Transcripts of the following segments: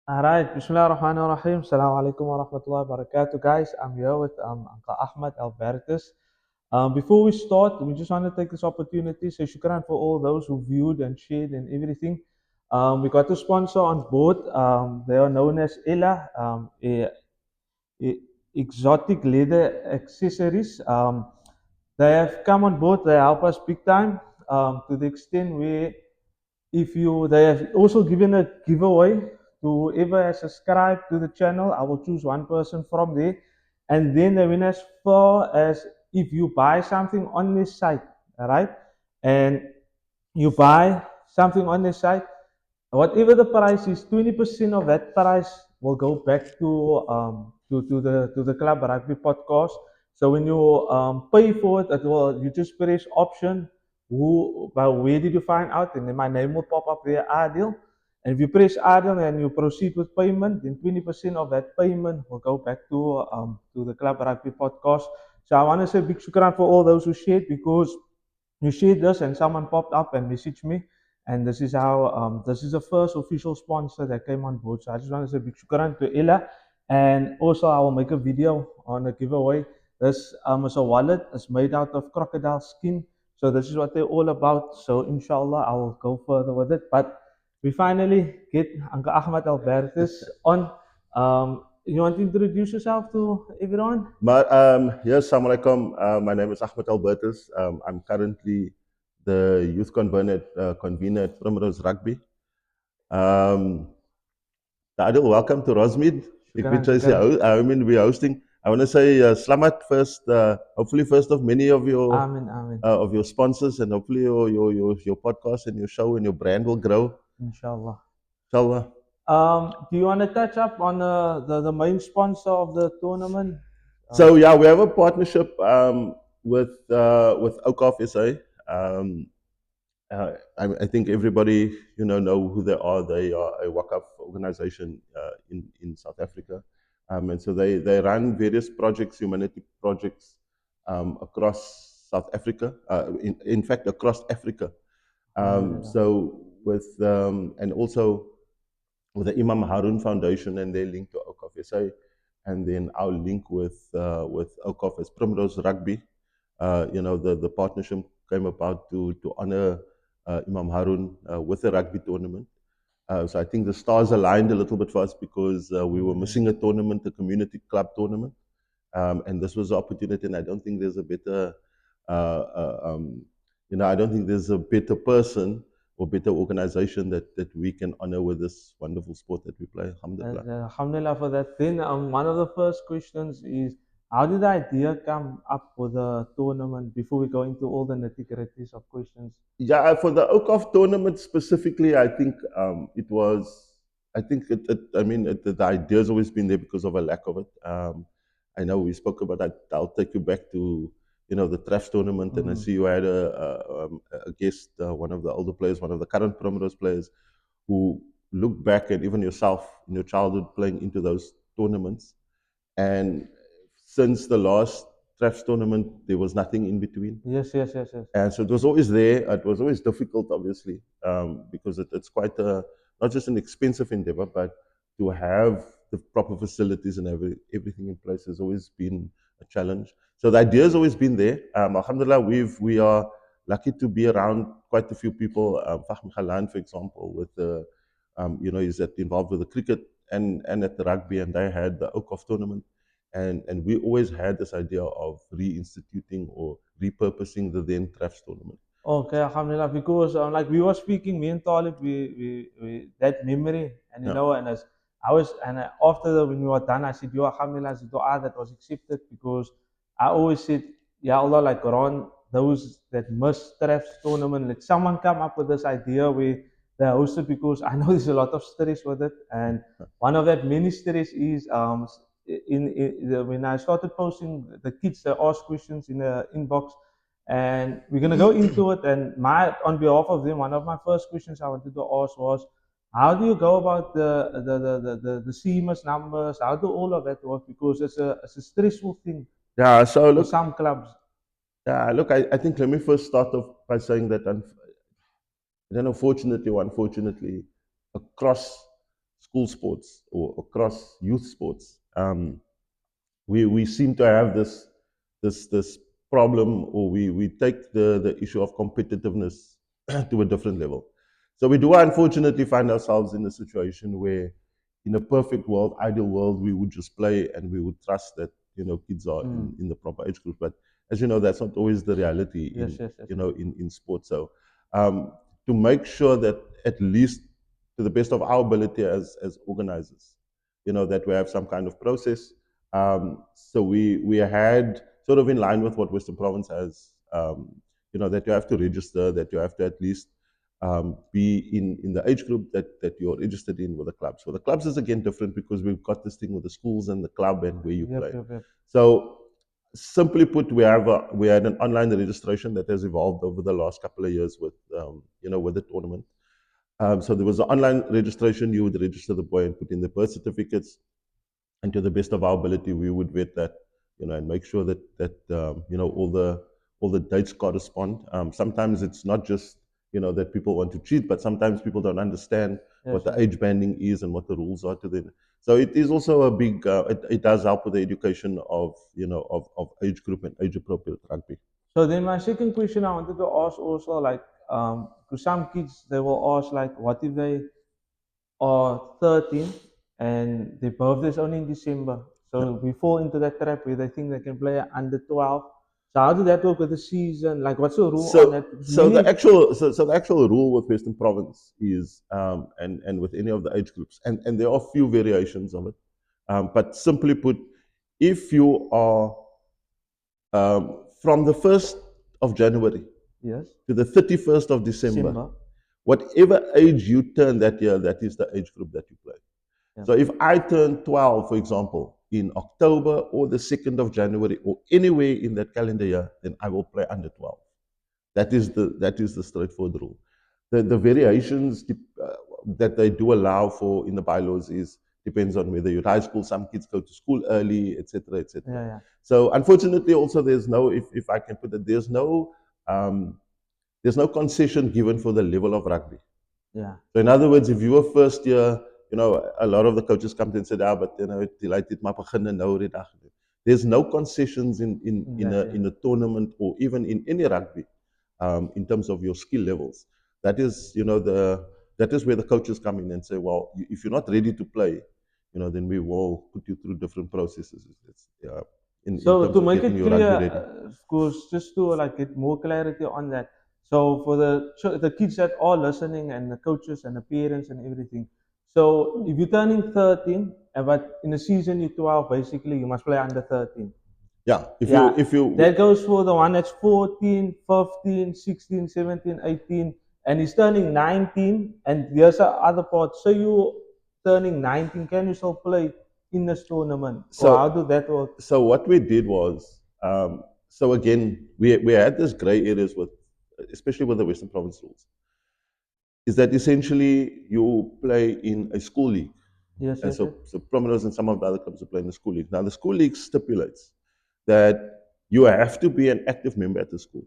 Alright, Bismillahirrahmanirrahim. Assalamu alaikum wa rahmatullahi wa barakatuh. Guys, I'm here with Uncle Ahmad Albertus. Before we start, we just want to take this opportunity. So, shukran for all those who viewed and shared and everything. We got a sponsor on board. They are known as Ella, e- exotic leather accessories. They have come on board. They help us big time to the extent where if you they have also given a giveaway to whoever has subscribed to the channel. I will choose one person from there, and then the win as far as if you buy something on this site, all right, and you buy something on this site, whatever the price is, 20% of that price will go back to the Club Rugby podcast. So when you pay for it, you just press option where did you find out, and then my name will pop up there, Aadil. And if you press Aadil and you proceed with payment, then 20% of that payment will go back to the Club Rugby podcast. So I want to say big shukran for all those who shared, because you shared this and someone popped up and messaged me, and this is how this is the first official sponsor that came on board. So I just want to say big shukran to Ella, and also I will make a video on a giveaway. This is a wallet. It's made out of crocodile skin. So this is what they're all about. So inshallah I will go further with it. But we finally get Uncle Ahmad Albertus on. You want to introduce yourself to everyone? Yes, Assalamu alaikum. My name is Ahmed Albertus. I'm currently the youth convener at Primrose Rugby. Adil, welcome to Rosmead. Shukran, shukran. We're hosting. I want to say Slamat first. Hopefully, first of many of Amen, amen. of your sponsors, and hopefully your podcast and your show and your brand will grow. Inshallah. Inshallah. Do you want to touch up on the main sponsor of the tournament? So yeah, we have a partnership with Awqaf SA. I think everybody know who they are. They are a Waqf organization in South Africa, and so they run various projects, humanity projects, across South Africa. In fact, across Africa. So with and also with the Imam Harun Foundation and their link to Awqaf SA, and then our link with Awqaf as Primrose Rugby. The partnership came about to honor Imam Harun with a rugby tournament. So I think the stars aligned a little bit for us, because we were missing a tournament, a community club tournament, and this was the opportunity. And I don't think there's a better, I don't think there's a better person or better organization that we can honor with this wonderful sport that we play. Alhamdulillah. Alhamdulillah for that. Then one of the first questions is, how did the idea come up for the tournament before we go into all the nitty-gritties of questions? Yeah, for the Awqaf tournament specifically, I think it was. I think the idea has always been there because of a lack of it. I know we spoke about that. I'll take you back to the Trafs tournament, and I see you had a guest, one of the older players, one of the current Primrose players, who looked back, and even yourself in your childhood playing into those tournaments, and since the last Trafs tournament, there was nothing in between. Yes. And so it was always there. It was always difficult, obviously, because it's quite not just an expensive endeavor, but to have the proper facilities and everything in place has always been a challenge. So the idea has always been there. Alhamdulillah, we are lucky to be around quite a few people. Fahmi Khalan, for example, with the, he's involved with the cricket and at the rugby, and they had the Awqaf tournament. And we always had this idea of reinstituting or repurposing the then Trafs tournament. Okay, alhamdulillah, because like we were speaking, me and Talib, we that memory, and and as I was, and when we were done, I said, "Yo, alhamdulillah, it's dua that was accepted," because I always said, "Ya Allah, like around those that missed Trafs tournament, let someone come up with this idea where they host it," because I know there's a lot of stress with it, and one of that many stress is when I started posting, the kids they ask questions in the inbox, and we're gonna go into it. And on behalf of them, one of my first questions I wanted to ask was, how do you go about the CMS numbers? How do all of that work? Because it's a stressful thing. Yeah. So for some clubs. Yeah. Look, I think let me first start off by saying that then unfortunately or unfortunately, across school sports or across youth sports, we seem to have this problem, or we take the issue of competitiveness to a different level. So we do unfortunately find ourselves in a situation where, in a perfect world, ideal world, we would just play and we would trust that kids are in the proper age group. But as you know, that's not always the reality Yes, in yes, yes. in sports. So to make sure that, at least to the best of our ability as organizers, that we have some kind of process. So we had, sort of in line with what Western Province has, that you have to register, that you have to at least be in the age group that you're registered in with the clubs. For the clubs is again different, because we've got this thing with the schools and the club and where you Yep, play. yep, yep. So simply put, we had an online registration that has evolved over the last couple of years with with the tournament. So there was an online registration. You would register the boy and put in the birth certificates, and to the best of our ability, we would vet that, and make sure that all the dates correspond. Sometimes it's not just that people want to cheat, but sometimes people don't understand Yes, what the yes. age banding is and what the rules are to them. So it is also a big. It does help with the education of age group and age appropriate rugby. So then my second question I wanted to ask also, like, to some kids they will ask, like, what if they are 13 and their birthday's only in December? Yeah. So we fall into that trap where they think they can play under 12. So how does that work with the season? Like, what's the rule on that? So, Because so the many, actual so the actual rule with Western Province is, and with any of the age groups, and there are a few variations of it, but simply put, if you are from the 1st of January yes, to the 31st of December, December, whatever age you turn that year, that is the age group that you play. yeah, So if I turn 12, for example, in October or the 2nd of January or anywhere in that calendar year, then I will play under 12. That is the straightforward rule. The variations that they do allow for in the bylaws is depends on whether you're at high school. Some kids go to school early, etc., etc. yeah, yeah, So unfortunately, also there's no, if I can put it, um, there's no concession given for the level of rugby. yeah, So in other words, if you were first year, a lot of the coaches come to and said, but delighted my begin nou die dag. There's no concessions in that, yeah. in a tournament or even in any rugby, in terms of your skill levels. That is, that is where the coaches come in and say, well, if you're not ready to play, then we will put you through different processes. In So terms to of make getting it your clear, rugby ready. of course, just to like get more clarity on that. So for the kids that are listening and the coaches and the parents and everything. So if you're turning 13, but in the season you're 12, basically you must play under 13. Yeah, Yeah, if you that goes for the one that's 14, 15, 16, 17, 18, and he's turning 19. And here's the other part. So you turning 19, can you still play in this tournament? Or how so do that work? so what we did was, so again, we had this gray areas with, especially with the Western Province rules, is that essentially you play in a school league. Yes, And yes, yes. so Prominence and some of the other clubs are playing the school league. Now the school league stipulates that you have to be an active member at the school,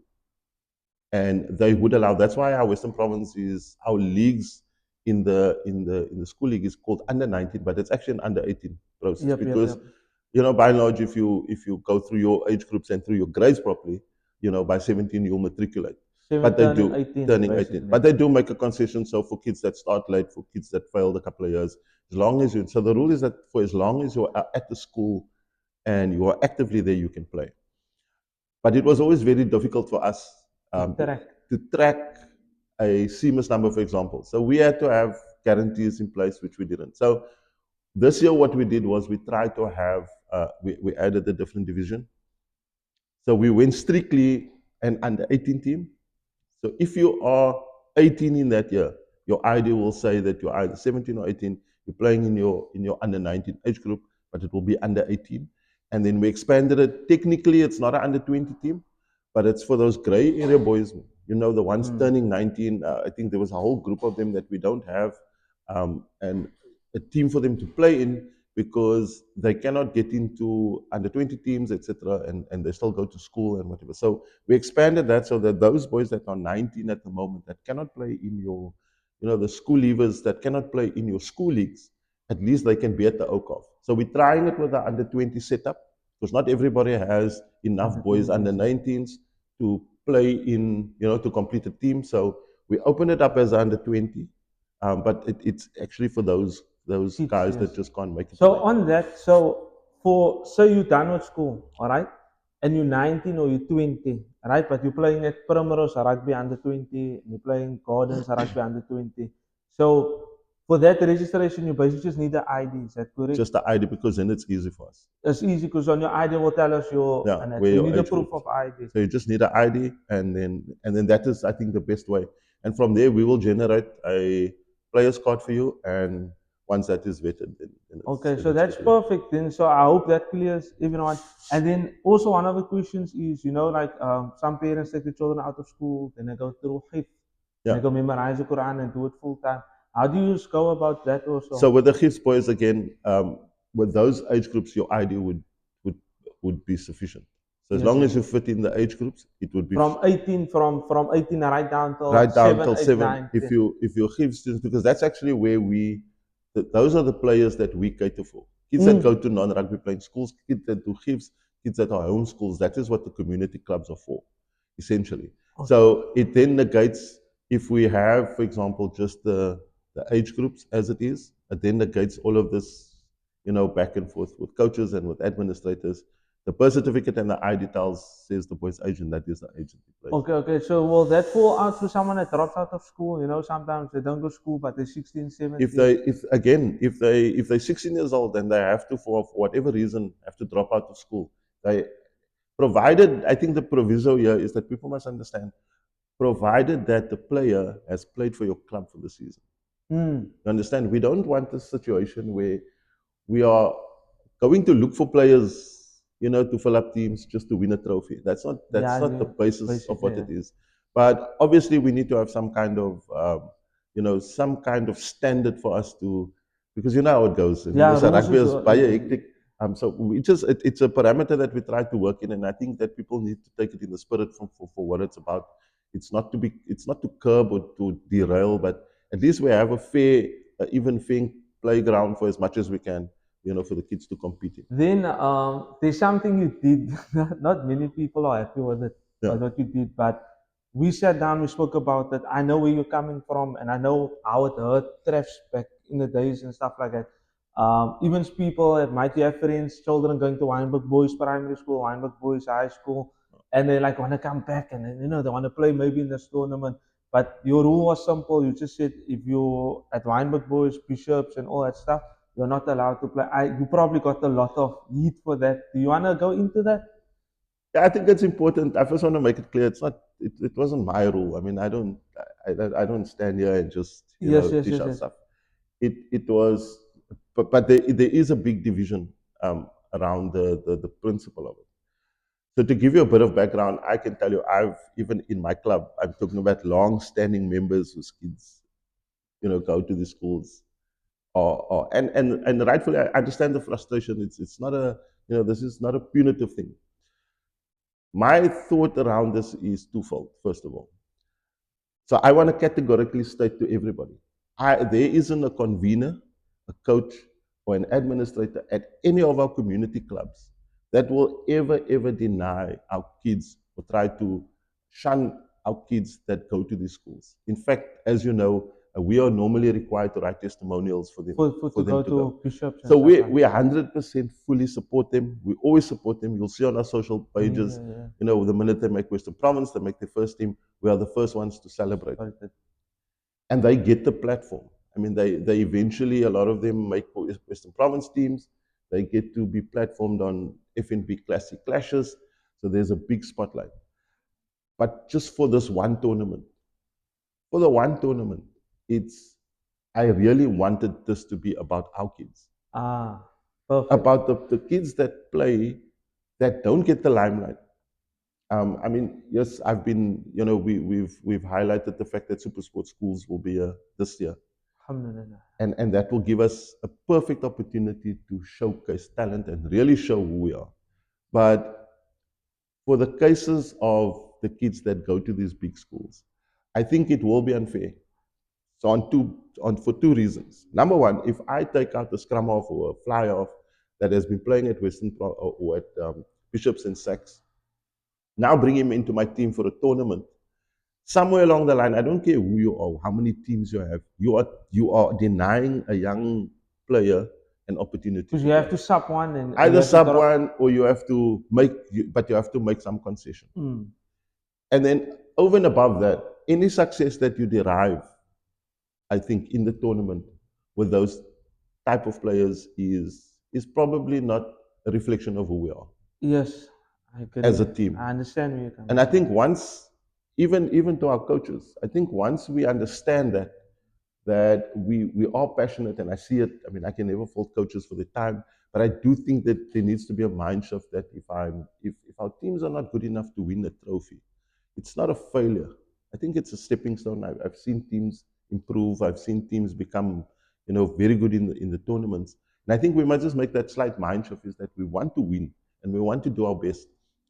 and they would allow. That's why our Western Province is our leagues in the school league is called under 19, but it's actually an under 18 process, Yep, yep, because yep. by and large, if you go through your age groups and through your grades properly, by 17 you'll matriculate. Seven But they turning do 18, turning 18. basically. But they do make a concession. So for kids that start late, for kids that failed a couple of years, as long as you, so the rule is that for as long as you're at the school and you are actively there, you can play. But it was always very difficult for us, To um, track. to track a CMS number, for example. So we had to have guarantees in place, which we didn't. So this year, what we did was we tried to have, we added a different division. So we went strictly an under 18 team. So if you are 18 in that year, your ID will say that you're either 17 or 18. You're playing in your under 19 age group, but it will be under 18. And then we expanded it. Technically, it's not an under 20 team, but it's for those gray area boys. The ones Mm. turning 19. I think there was a whole group of them that we don't have, and a team for them to play in, because they cannot get into under 20 teams, etc., and they still go to school and whatever. So we expanded that so that those boys that are 19 at the moment that cannot play in your, the school leavers that cannot play in your school leagues, at least they can be at the Awqaf. So we're trying it with the under 20 setup because not everybody has enough Under boys under 20s, yeah. 19s to play in, to complete a team. So we open it up as under 20, but it's actually for those Kids, guys that yes. just can't make it to So the on that, so for say you're done with school, all right, and you're 19 or you're 20, right, but you're playing at Primrose rugby under 20, and you're playing Gardens rugby under 20. So for that registration, you basically just need the ID. Is that correct? just the ID because then it's easy for us. It's easy because on your ID will tell us your Yeah, and that. where So you your need a age proof group is. of ID. So you just need an ID, and then that is, I think, the best way. And from there, we will generate a player's card for you. And once that is vetted, then Okay, then so it's that's good to go. perfect then. So I hope that clears everyone. And then also one of the questions is, like some parents take the children out of school, then they go through hifz, and Yeah. they go memorize the Quran and do it full time. How do you just go about that So also? with the kids boys again, with those age groups, your ID would would be sufficient. So as Yes, long yes. as you fit in the age groups, it would be From 18 right down till right down 7, till 8, seven. 9, If 10. you give students, because that's actually where those are the players that we cater for. Kids that go Mm. to non-rugby playing schools, kids that do gives, kids that are home schools. That is what the community clubs are for, essentially. Okay. So it then negates if we have, for example, just the age groups as it is. It then negates all of this, back and forth with coaches and with administrators. The birth certificate and the ID tells says the boy's age, and that is the age that he plays. Okay, okay. So will that fall out to someone that drops out of school? Sometimes they don't go to school, but they're 16, If 17. they if again if they're 16 years old and they have to, for whatever reason, have to drop out of school, they provided, I think the proviso here is that people must understand, provided that the player has played for your club for the season. Mm. You understand? We don't want a situation where we are going to look for players, to fill up teams just to win a trophy. Yeah, That's not the yeah. basis of Basically, what yeah. it is. But obviously, we need to have some kind of, some kind of standard for us to, because you know how it goes. I mean, Yeah, there's a rules rugby is is by hectic. So it's a parameter that we try to work in, and I think that people need to take it in the spirit for what it's about. It's not to curb or to derail, but at least we have a fair, even fair playground for as much as we can, for the kids to compete in. Then there's something you did. Not many people are happy with it, Yeah. but what you did. But we sat down, we spoke about it. I know where you're coming from, and I know how it hurt Treffs back in the days and stuff like that. Even people that might have friends, children going to Wynberg Boys Primary School, Wynberg Boys High School, and they like want to come back and they want to play maybe in this tournament. But your rule was simple. You just said if you're at Wynberg Boys, Bishops, and all that stuff, you're not allowed to play. You probably got a lot of heat for that. Do you want to go into that? Yeah, I think it's important. I first want to make it clear. It wasn't my rule. I mean, I don't stand here and just, Yes, yes, dish yes, out yes. stuff. It was, but there is a big division, around the principle of it. So to give you a bit of background, I can tell you, I've even in my club, I'm talking about long-standing members whose kids, go to the schools, and rightfully, I understand the frustration. It's not a, this is not a punitive thing. My thought around this is twofold. First of all, so I want to categorically state to everybody, there isn't a convener, a coach, or an administrator at any of our community clubs that will ever deny our kids or try to shun our kids that go to these schools. In fact, as you know, we are normally required to write testimonials for them For for to them go to go. to bishops and So stuff like we 100% fully support them. We always support them. You'll see on our social that. pages, Yeah. the minute they make Western Province, they make their first team, we are the first ones to celebrate. But And they get the platform. I mean, they eventually, a lot of them make Western Province teams. They get to be platformed on FNB Classic Clashes. So there's a big spotlight. But just for the one tournament, I really wanted this to be about our kids, perfect. about the kids that play, that don't get the limelight. I mean, yes, I've been, we've highlighted the fact that super sports schools will be this year, Alhamdulillah. and that will give us a perfect opportunity to showcase talent and really show who we are. But for the cases of the kids that go to these big schools, I think it will be unfair So for two reasons. Number one, if I take out the scrum off or a fly off that has been playing at or at Bishops and Sachs, now bring him into my team for a tournament. Somewhere along the line, I don't care who you are, how many teams you have, you are denying a young player an opportunity Because to you have play. to sub one and you Either have to sub drop. one or you have to but you have to make some concession. Mm. And then over and above that, any success that you derive, I think, in the tournament with those type of players is probably not a reflection of who we are Yes, I agree. as a team. I understand where you're coming And I from. think once, even to our coaches, I think once we understand that we are passionate, and I see it. I mean, I can never fault coaches for the time, but I do think that there needs to be a mind shift that if our teams are not good enough to win a trophy, it's not a failure. I think it's a stepping stone. I've seen teams improve. I've seen teams become, very good in the tournaments. And I think we must just make that slight mind shift is that we want to win and we want to do our best.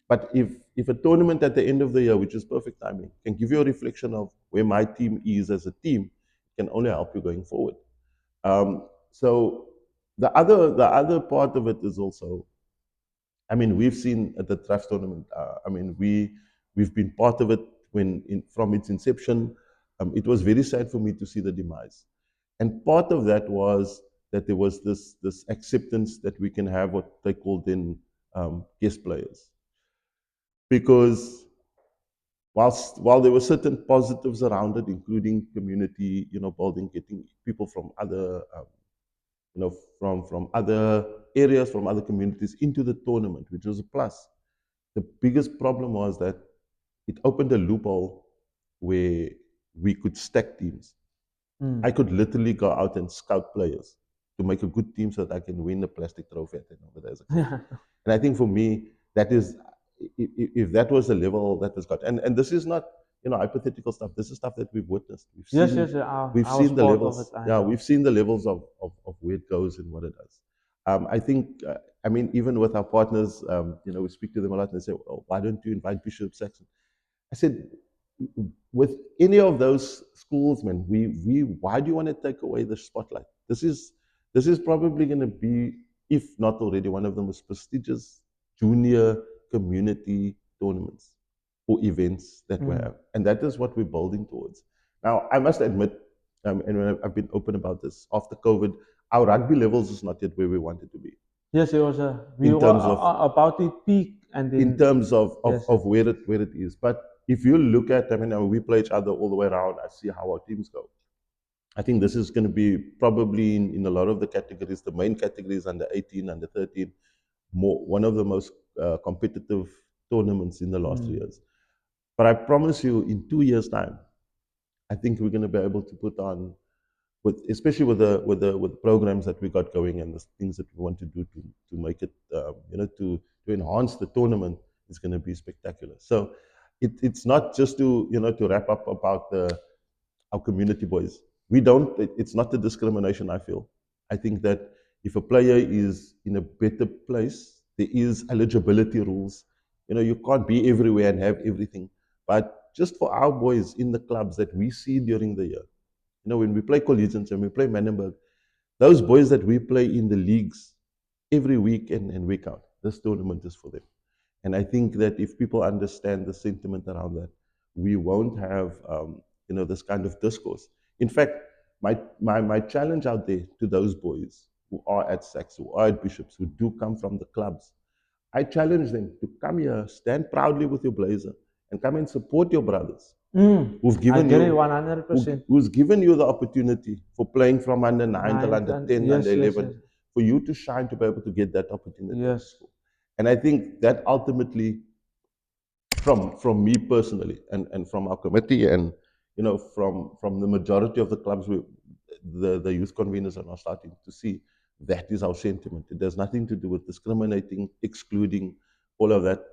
But if a tournament at the end of the year, which is perfect timing, can give you a reflection of where my team is as a team, it can only help you going forward. So the other part of it is also, I mean, we've seen at the draft tournament. I mean, we've been part of it from its inception. It was very sad for me to see the demise, and part of that was that there was this acceptance that we can have what they called then guest players, because while there were certain positives around it, including community, building, getting people from other from other areas, from other communities into the tournament, which was a plus. The biggest problem was that it opened a loophole where we could stack teams. Mm. I could literally go out and scout players to make a good team so that I can win the plastic trophy at the end of the day as a coach. Yeah. And I think for me, that is, if that was the level that has got, and this is not, hypothetical stuff. This is stuff that we've witnessed. Yes, yes, I was The part of it. levels. I Yeah, know. we've seen the levels of where it goes and what it does. I think, I mean, even with our partners, we speak to them a lot and they say, oh, why don't you invite Bishop Saxon? I said, with any of those schools, man, why do you want to take away the spotlight? This is probably going to be, if not already, one of the most prestigious junior community tournaments or events that we have, and that is what we're building towards. Now, I must admit, and I've been open about this. After COVID, our rugby levels is not yet where we want it to be Yes, it was we in were terms of about to peak, and in then terms of, of, yes, of where it is. But if you look at, I mean, we play each other all the way around. I see how our teams go. I think this is going to be probably in a lot of the categories, the main categories under 18, under 13, one of the most competitive tournaments in the last 3 years. But I promise you, in 2 years' time, I think we're going to be able to put on, especially with programs that we got going and the things that we want to do to make it, to enhance the tournament, is going to be spectacular. So it's not just to wrap up about our community boys. It's not a discrimination, I feel. I think that if a player is in a better place, there is eligibility rules. You can't be everywhere and have everything. But just for our boys in the clubs that we see during the year, when we play Collegians and we play Manenberg, those boys that we play in the leagues every week and week out, this tournament is for them. And I think that if people understand the sentiment around that, we won't have this kind of discourse. In fact, my challenge out there to those boys who are at Sachs, who are at Bishops, who do come from the clubs, I challenge them to come here, stand proudly with your blazer, and come and support your brothers who've I given get it you 100%. who's given you the opportunity for playing from under 9 till Nine, under ten, 10, under yes, yes, 11, yes, for you to shine, to be able to get that opportunity at the yes. school. And I think that ultimately, from me personally, and from our committee, and from the majority of the clubs, the youth conveners are now starting to see that is our sentiment. It has nothing to do with discriminating, excluding, all of that.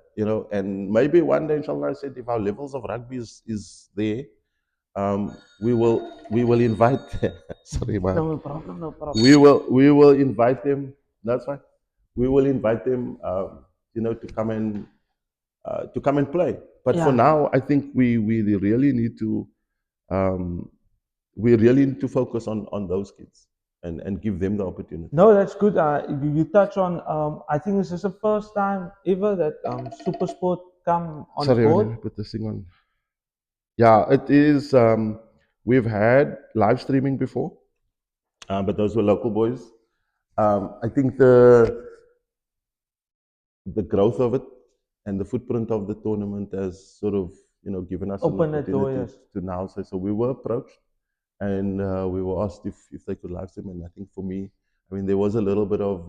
And maybe one day, inshallah, I said, if our levels of rugby is there, we will invite sorry, man. No problem, no problem. We will invite them. That's fine. We will invite them, to come and play. But for Yeah, now, I think we really need to, um, we really need to focus on those kids and give them the opportunity. No, that's good. You touch on. I think this is the first time ever that Super Sport come on Sorry, let board. me put this thing on. Yeah, it is. We've had live streaming before, but those were local boys. I think the growth of it and the footprint of the tournament has sort of given us an Open that door, opportunity yes. to now say. So we were approached and we were asked if they could live stream. And I think for me, I mean, there was a little bit of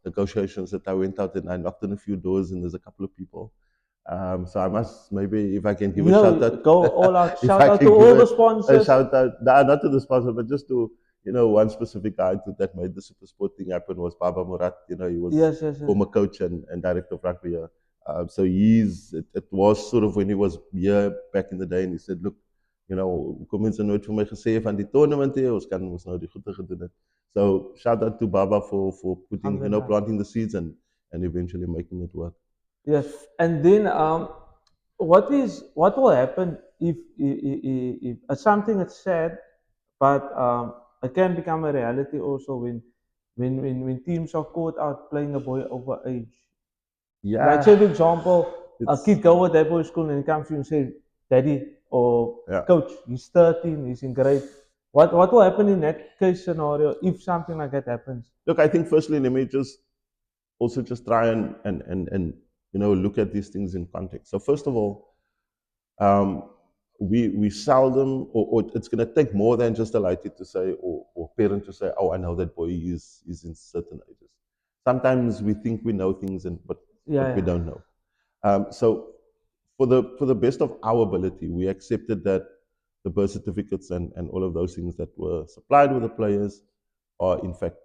negotiations that I went out and I knocked on a few doors, and there's a couple of people. So I must maybe, if I can give a shout out, Go all out. if Shout I out to can give all the a sponsors. shout out, nah, not to the sponsor, but just to one specific guy that made the Super Sport thing happen was Baba Murat. He was Yes, yes, yes. former coach and director of rugby here. So it was sort of when he was here back in the day, and he said, look, kom mense nooit vir my gesê van die tournament hier, ons kan ons nou die goeie gedoen het. So shout out to Baba for putting, Alhamdulillah. planting the seeds and eventually making it work. Yes, and then what will happen if something that's sad, but it can become a reality also when teams are caught out playing a boy over age. Like say for Yeah, example, a it's kid go with that boy school and he comes to you and say, "Daddy or yeah. coach, he's 13, he's in grade." What will happen in that case scenario if something like that happens? Look, I think firstly, let me just try and look at these things in context. So first of all, we seldom, or it's going to take more than just a lady to say, or parent to say, oh, I know that boy is in certain ages. Sometimes we think we know things, but Yeah, we yeah. don't know. So for the best of our ability, we accepted that the birth certificates and all of those things that were supplied with the players are in fact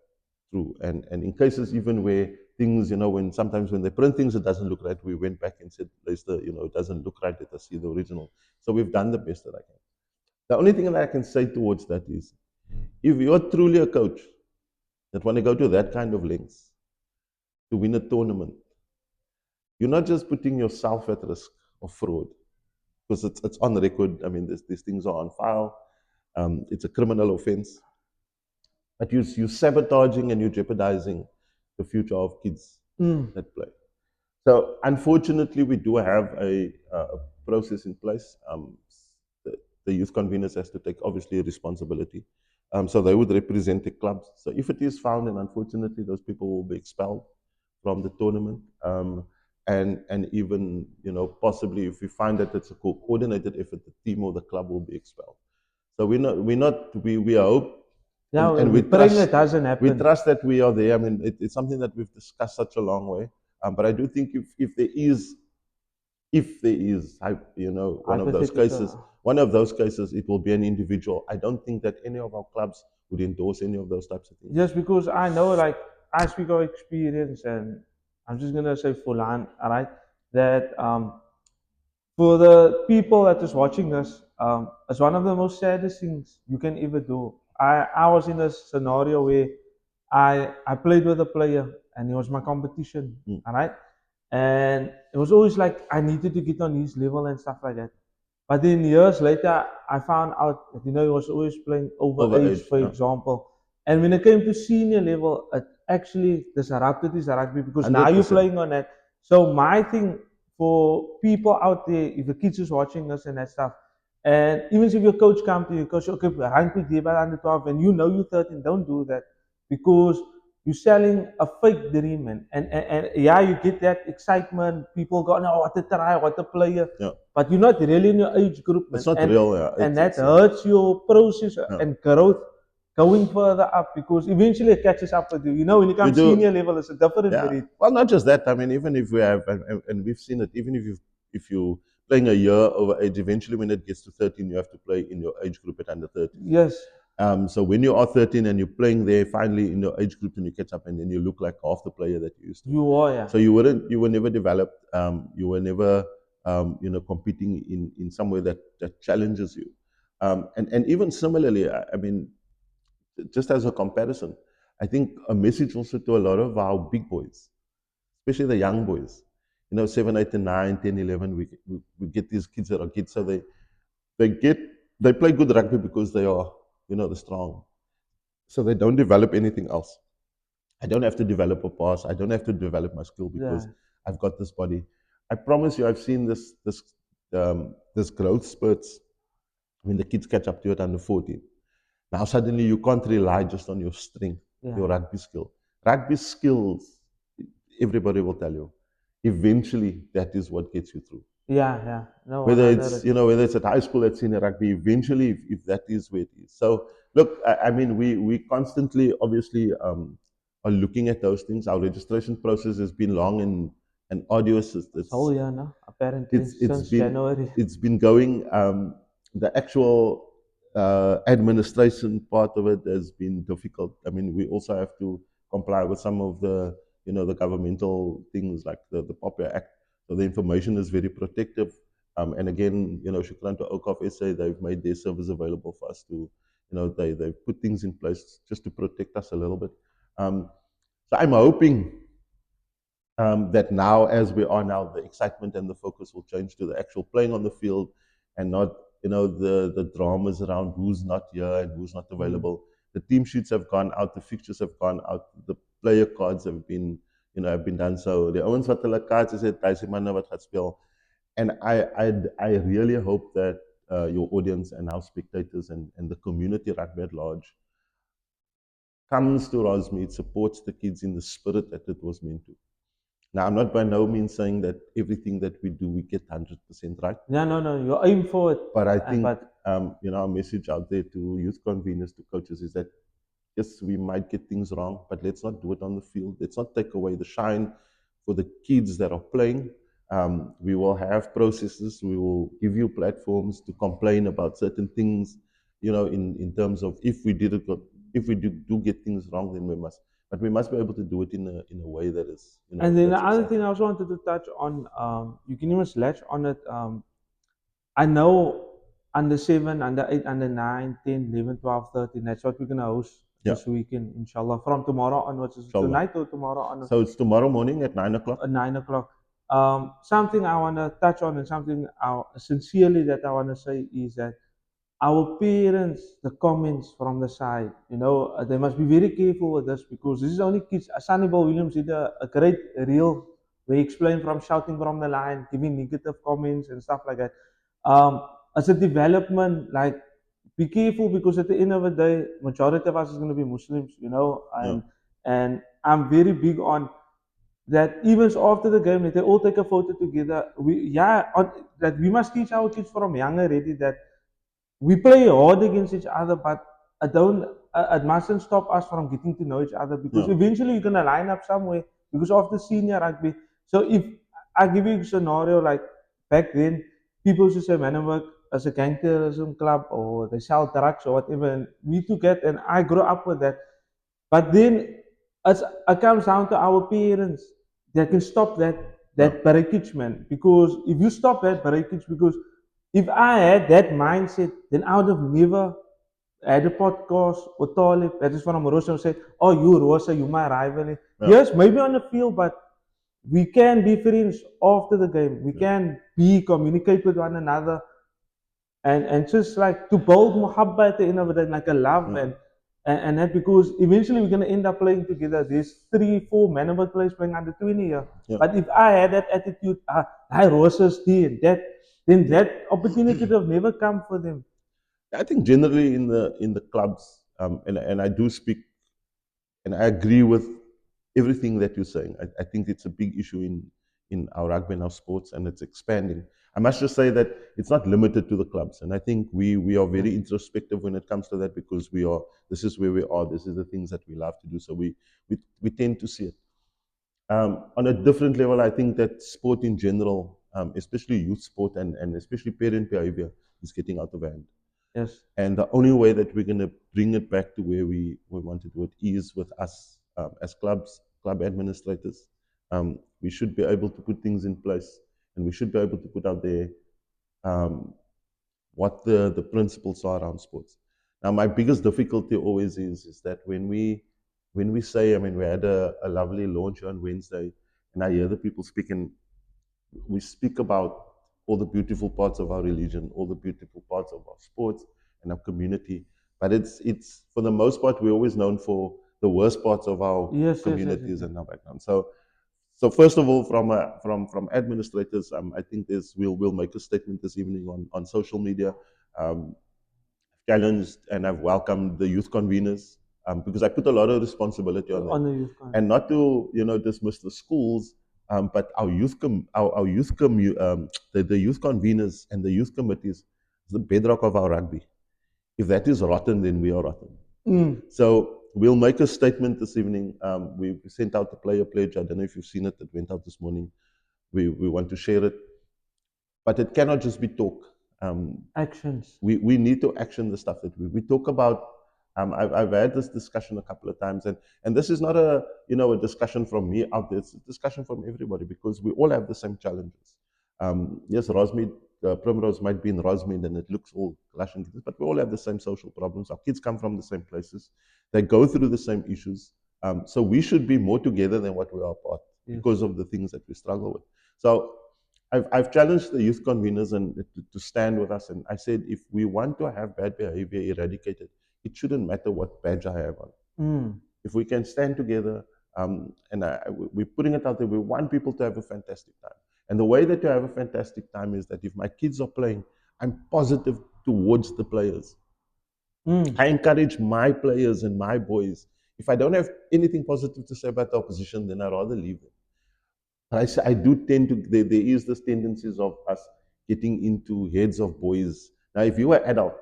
true. And in cases even where things, when sometimes when they print things, it doesn't look right, we went back and said, Lester, it doesn't look right, let us see the original. So we've done the best that I can. The only thing that I can say towards that is, if you're truly a coach that want to go to that kind of lengths to win a tournament, you're not just putting yourself at risk of fraud, because it's on record. I mean, these things are on file. It's a criminal offense. But you're sabotaging and you're jeopardizing the future of kids Mm. that play. So unfortunately, we do have a process in place. The youth conveners has to take obviously a responsibility. So they would represent the clubs. So if it is found, and unfortunately those people will be expelled from the tournament, and even possibly if we find that it's a coordinated effort, the team or the club will be expelled. So we hope Yeah, and we're praying it doesn't we happen. trust that we are there. I mean, it's something that we've discussed such a long way. But I do think if there is, Hypothetical. one of those cases, it will be an individual. I don't think that any of our clubs would endorse any of those types of things. Just because I know, like, I speak of experience, and I'm just gonna say Fulan, all right, that for the people that is watching this, it's one of the most saddest things you can ever do. I was in a scenario where I played with a player and he was my competition, Mm. all right, and it was always like I needed to get on his level and stuff like that. But then years later, I found out that he was always playing over age, Overage, for yeah. example. And when it came to senior level, it actually disrupted his rugby because now you're 100%. playing on that. So my thing for people out there, if the kids is watching us and that stuff, and even if your coach comes to you, coach, okay, rank with by under 12, and you know you're 13, don't do that because you're selling a fake dream, and yeah, you get that excitement. People go, no, what a try, what a player, Yeah. but you're not really in your age group, man. It's not real, yeah. And that hurts your process Yeah. and growth going further up because eventually it catches up with you. When you come senior level, it's a different Yeah. breed. Well, not just that. I mean, even if we have, and we've seen it, even if you playing a year over age, eventually when it gets to 13, you have to play in your age group at under 13. Yes. So when you are 13 and you're playing there, finally in your age group, and you catch up, and then you look like half the player that you used to. You are, yeah. So you were never developed. You were never, competing in some way that challenges you. And even similarly, I mean, just as a comparison, I think a message also to a lot of our big boys, especially the young boys, 7, 8, and 9, 10, 11, we get these kids that are kids, so they play good rugby because they are the strong. So they don't develop anything else. I don't have to develop a pass. I don't have to develop my skill because Yeah, I've got this body. I promise you, I've seen this growth spurts when the kids catch up to it under 14. Now suddenly you can't rely just on your strength, yeah, your rugby skill. Rugby skills, everybody will tell you. Eventually, that is what gets you through. yeah, yeah. No, Whether it's 100. whether it's at high school, at senior rugby, eventually, if that is where it is. So look, I mean, we constantly, obviously, are looking at those things. Our registration process has been long and arduous. This whole year now, apparently, It's it's since been January. it's been going. The actual administration part of it has been difficult. I mean, we also have to comply with some of the governmental things like the POPIA Act. So the information is very protective. And again, Shukran to Awqaf SA, they've made their service available for us to, they've put things in place just to protect us a little bit. Um, so I'm hoping that now, as we are now, the excitement and the focus will change to the actual playing on the field, and not the dramas around who's not here and who's not Mm. available. The team sheets have gone out, the fixtures have gone out, the player cards have been done. So the owens wat hulle cards is het, daai se manne wat gaan speel. And I really hope that your audience and our spectators and the community rugby at large comes to Rosmead, supports the kids in the spirit that it was meant to. Now, I'm not by no means saying that everything that we do, we get 100% right. Yeah, no, no, you aim for it, But I think, but our message out there to youth conveners, to coaches is that, yes, we might get things wrong, but let's not do it on the field. Let's not take away the shine for the kids that are playing. We will have processes. We will give you platforms to complain about certain things, in terms of if we do get things wrong, then we must be able to do it in a way that is, and then the that's other thing exciting. I also wanted to touch on, you can even slash on it. I know under 7, under 8, under 9, 10, 11, 12, 13. That's what we're gonna host Yeah, this weekend, inshallah. From tomorrow onwards, is it inshallah. tonight or tomorrow on So it's tomorrow morning at 9 o'clock. 9 o'clock? Something I wanna touch on, and something sincerely that I wanna say is that our parents, the comments from the side, they must be very careful with this, because this is only kids. Sanibal Williams did a great reel where he explained from shouting from the line, giving negative comments and stuff like that. Um, as a development, like, be careful, because at the end of the day, majority of us is going to be Muslims, Yeah, and I'm very big on that. Even after the game, they all take a photo together. That we must teach our kids from young already that we play hard against each other, but it mustn't stop us from getting to know each other, because yeah, eventually you're gonna line up somewhere because of the senior rugby. So if I give you a scenario, like back then, people used to say Manenberg as a gang terrorism club, or they sell drugs or whatever, and we took it, and I grew up with that. But then as it comes down to our parents, they can stop yeah, that breakage, man. Because if you stop that breakage, because if I had that mindset, then I would have never had a podcast or Talib that is from Rosa and said, "Oh, you Rosa, you my rival." yeah, Yes, maybe on the field, but we can be friends after the game. We yeah, can be communicate with one another, and just like to build muhabba at the end of the day, like a love, yeah, and that, because eventually we're gonna end up playing together. There's 3, 4 Manable players playing under 20 here. yeah. But if I had that attitude, I Rosas did that, then that opportunity would have never come for them. I think generally in the clubs, and I do speak, and I agree with everything that you're saying. I think it's a big issue in our rugby and our sports, and it's expanding. I must just say that it's not limited to the clubs, and I think we are Yeah. very introspective when it comes to that, because we are. This is where we are. This is the things that we love to do. So we tend to see it. On a different level, I think that sport in general, especially youth sport and especially parent behavior, is getting out of hand. Yes. And the only way that we're going to bring it back to where we want to do it is with us, as club administrators. We should be able to put things in place, and we should be able to put out there, um, what the principles are around sports. Now, my biggest difficulty always is that when we say, I mean, we had a lovely launch on Wednesday, and I hear the people speaking. We speak about all the beautiful parts of our religion, all the beautiful parts of our sports and our community. But it's for the most part we're always known for the worst parts of our Yes, yes, yes, yes, communities yes. and our background. So first of all, from administrators, I think we'll make a statement this evening on social media. Um, Challenged and I've welcomed the youth conveners because I put a lot of responsibility on them, On the youth con. and not to dismiss the schools, but our the youth conveners and the youth committees is the bedrock of our rugby. If that is rotten, then we are rotten. Mm. So we'll make a statement this evening. We sent out the player pledge. I don't know if you've seen it. It went out this morning. We want to share it, but it cannot just be talk. Actions. We need to action the stuff that we talk about. I've had this discussion a couple of times, and this is not a discussion from me out there. It's a discussion from everybody because we all have the same challenges. Yes, Rosmead, Primrose might be in Rosmead and it looks all lush and good, but we all have the same social problems. Our kids come from the same places. They go through the same issues. So we should be more together than what we are apart because of the things that we struggle with. So I've challenged the youth conveners and to stand with us. And I said, if we want to have bad behavior eradicated, it shouldn't matter what badge I have on. Mm. If we can stand together, we're putting it out there, we want people to have a fantastic time. And the way that you have a fantastic time is that if my kids are playing, I'm positive towards the players. Mm. I encourage my players and my boys. If I don't have anything positive to say about the opposition, then I'd rather leave them. But I do tend to, there is this tendencies of us getting into heads of boys. Now, if you are adult,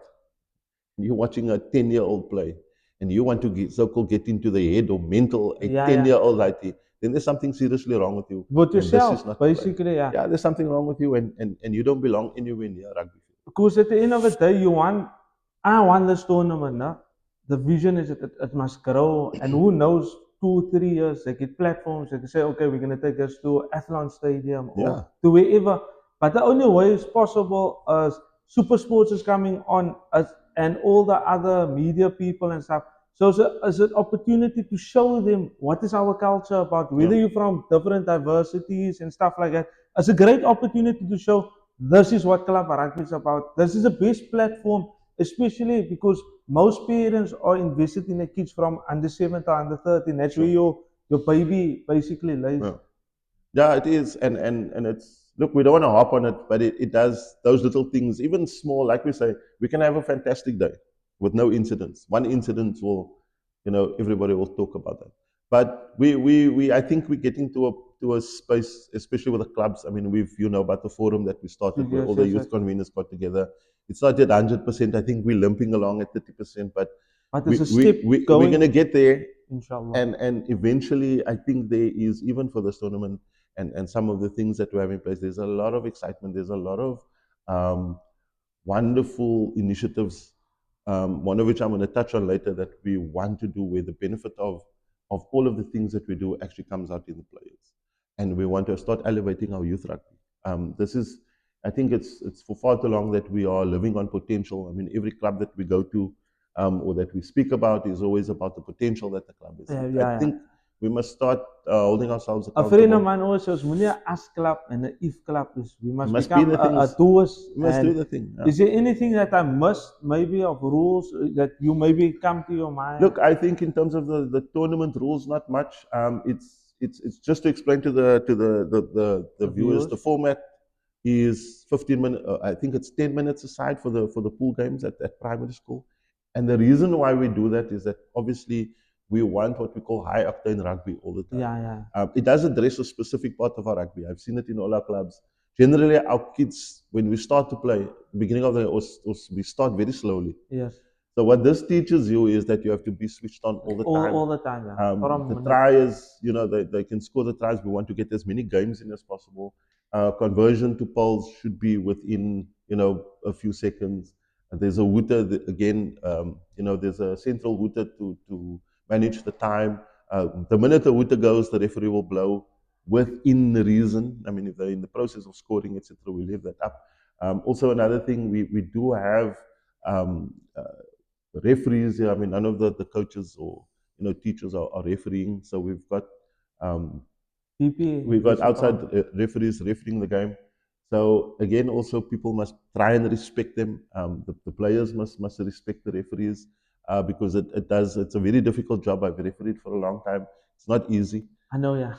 and you're watching a 10-year-old play, and you want to so-called get into the head or mental a Yeah, yeah. 10-year-old IT, then there's something seriously wrong with you. But And this yourself, is not the play. basically, yeah. Yeah, there's something wrong with you, and you don't belong anywhere near rugby field. Because at the end of the day, I want this tournament. No? The vision is that it must grow, and who knows, 2 3 years they get platforms. They can say, okay, we're going to take us to Athlon Stadium Yeah, or to wherever. But the only way is possible is Super Sports is coming on, and all the other media people and stuff. So it's an opportunity to show them what is our culture about, yeah, whether you're from different diversities and stuff like that. It's a great opportunity to show this is what club rugby is about. This is the best platform, especially because most parents are invested in their kids from under 7 to under 13. That's where sure. your baby basically lays. Yeah. Yeah, it is, and it's look. We don't want to hop on it, but it does those little things, even small. Like we say, we can have a fantastic day with no incidents. One incident will, everybody will talk about that. But I think we're getting to a space, especially with the clubs. I mean, about the forum that we started where Yes, all the yes, youth yes. conveners got together. It's not yet 100%. I think we're limping along at 30%, but But it's a step we're gonna going, get there, inshallah. and eventually I think there is, even for this tournament and some of the things that we have in place, there's a lot of excitement, there's a lot of wonderful initiatives, one of which I'm going to touch on later, that we want to do, where the benefit of all of the things that we do actually comes out in the players, and we want to start elevating our youth rugby. This is, I think it's for far too long that we are living on potential. I mean, every club that we go to, or that we speak about, is always about the potential that the club is. Yeah, I yeah, yeah. think we must start holding ourselves A friend of accountable. mine always says, "Moenie 'n as club and an if club is. We We must must be become the a things. doers." We must do And the thing. Yeah. is there anything that I must, maybe of rules that you maybe come to your mind? Look, I think in terms of the tournament rules, not much. It's just to explain to the The viewers. The viewers? format is 15 minutes. I think it's 10 minutes aside for the pool games at primary school. And the reason why we do that is that obviously we want what we call high octane rugby all the time. Yeah, yeah. It does address a specific part of our rugby. I've seen it in all our clubs. Generally, our kids, when we start to play, beginning of we start very slowly. Yes. So what this teaches you is that you have to be switched on all the time. All the time, yeah. The From tries, they can score the tries. We want to get as many games in as possible. Conversion to poles should be within, a few seconds. There's a hooter again. There's a central hooter to manage the time. The minute the hooter goes, the referee will blow within the reason. I mean, if they're in the process of scoring, etc., we leave that up. Also, another thing, we do have referees here. I mean, none of the coaches or teachers are refereeing. So um, PP, we've got outside Bishop. referees refereeing the game. So again, also people must try and respect them. The players must respect the referees. because it does, it's a very difficult job. I've refereed for a long time. It's not easy. I know, yeah.